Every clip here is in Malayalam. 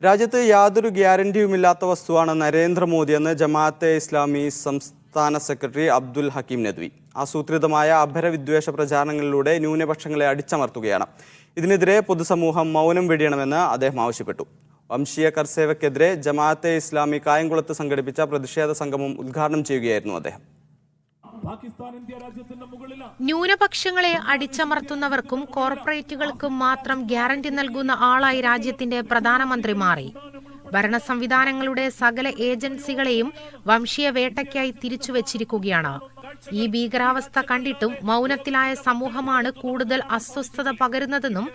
രാജ്യത്ത് യാതൊരു ഗ്യാരണ്ടിയുമില്ലാത്ത വസ്തുവാണ് നരേന്ദ്രമോദിയെന്ന് ജമാഅത്തെ ഇസ്ലാമി സംസ്ഥാന സെക്രട്ടറി അബ്ദുൽ ഹക്കീം നദ്വി. ആസൂത്രിതമായ അഭരവിദ്വേഷ പ്രചാരണങ്ങളിലൂടെ ന്യൂനപക്ഷങ്ങളെ അടിച്ചമർത്തുകയാണ്. ഇതിനെതിരെ പൊതുസമൂഹം മൗനം വെടിയണമെന്ന് അദ്ദേഹം ആവശ്യപ്പെട്ടു. വംശീയ കർസേവയ്ക്കെതിരെ ജമാഅത്തെ ഇസ്ലാമി കായംകുളത്ത് സംഘടിപ്പിച്ച പ്രതിഷേധ സംഗമം ഉദ്ഘാടനം ചെയ്യുകയായിരുന്നു അദ്ദേഹം. ന്യൂനപക്ഷങ്ങളെ അടിച്ചമർത്തുന്നവർക്കും കോർപ്പറേറ്റുകൾക്കും മാത്രം ഗ്യാരണ്ടി നൽകുന്ന ആളായി രാജ്യത്തിന്റെ പ്രധാനമന്ത്രി മാറി. ഭരണ സംവിധാനങ്ങളുടെ സകല ഏജൻസികളെയും വംശീയ വേട്ടയ്ക്കായി തിരിച്ചുവച്ചിരിക്കുകയാണ്. ഈ ഭീകരാവസ്ഥ കണ്ടിട്ടും മൗനത്തിലായ സമൂഹമാണ് കൂടുതൽ അസ്വസ്ഥത പകരുന്നതെന്നും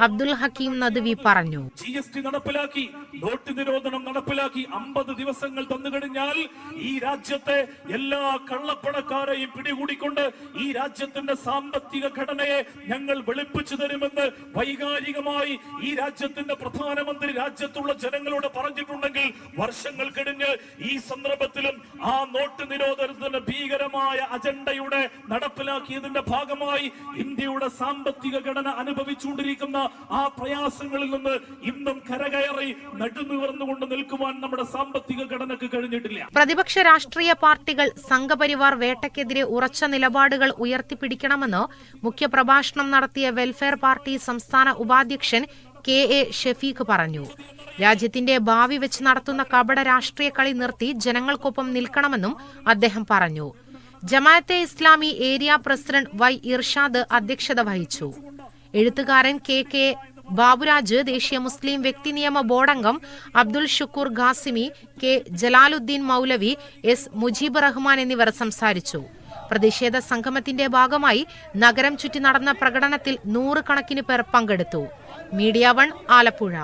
അബ്ദുൽ ഹക്കീം നദ്വി പറഞ്ഞു. GST നടപ്പിലാക്കി, നോട്ട് നിരോധനം നടപ്പിലാക്കി 50 ദിവസങ്ങൾ തന്നുകഴിഞ്ഞാൽ ഈ രാജ്യത്തെ എല്ലാ കള്ളപ്പണക്കാരെയും പിടികൂടിക്കൊണ്ട് ഈ രാജ്യത്തിന്റെ സാമ്പത്തിക ഘടനയെ ഞങ്ങൾ വെളുപ്പിച്ചു തരുമെന്ന് വൈകാരികമായി ഈ രാജ്യത്തിന്റെ പ്രധാനമന്ത്രി രാജ്യത്തുള്ള ജനങ്ങളോട് പറഞ്ഞിട്ടുണ്ടെങ്കിൽ വർഷങ്ങൾ കഴിഞ്ഞ് ഈ സന്ദർഭത്തിലും ആ നോട്ട് നിരോധനത്തിന്റെ ഭീകരമായ അജണ്ടയുടെ നടപ്പിലാക്കിയതിന്റെ ഭാഗമായി ഇന്ത്യയുടെ സാമ്പത്തിക ഘടന അനുഭവിച്ചുകൊണ്ടിരിക്കുന്ന ആ പ്രയാസങ്ങളിൽ നിന്ന് ഇന്നും കരകയറി നടുനിവർന്നുകൊണ്ട് നിൽക്കുവാൻ നമ്മുടെ സാമ്പത്തിക ഘടനക്ക് കഴിഞ്ഞിട്ടില്ല. പ്രതിപക്ഷ രാഷ്ട്രീയ പാർട്ടികൾ സംഘപരിവാർ വേട്ടയ്ക്കെതിരെ ഉറച്ച നിലപാടുകൾ ഉയർത്തിപ്പിടിക്കണമെന്ന് മുഖ്യപ്രഭാഷണം നടത്തിയ വെൽഫെയർ പാർട്ടി സംസ്ഥാന ഉപാധ്യക്ഷൻ KA ഷഫീഖ് പറഞ്ഞു. രാജ്യത്തിന്റെ ഭാവി വെച്ച് നടത്തുന്ന കപട രാഷ്ട്രീയ കളി നിർത്തി ജനങ്ങൾക്കൊപ്പം നിൽക്കണമെന്നും അദ്ദേഹം പറഞ്ഞു. Jamaat-e Islami area president Y Irshad അധ്യക്ഷത വഹിച്ചു. എഴുത്തുകാരൻ KK ബാബുരാജ്, ദേശീയ മുസ്ലിം വ്യക്തി നിയമ ബോർഡംഗം അബ്ദുൽ ഷുക്കൂർ ഖാസിമി, K ജലാലുദ്ദീൻ മൗലവി, S മുജീബ് റഹ്മാൻ എന്നിവർ സംസാരിച്ചു. പ്രതിഷേധ സംഗമത്തിന്റെ ഭാഗമായി നഗരം ചുറ്റി നടന്ന പ്രകടനത്തിൽ 100 കണക്കിന് പേർ പങ്കെടുത്തു. മീഡിയ 1 ആലപ്പുഴ.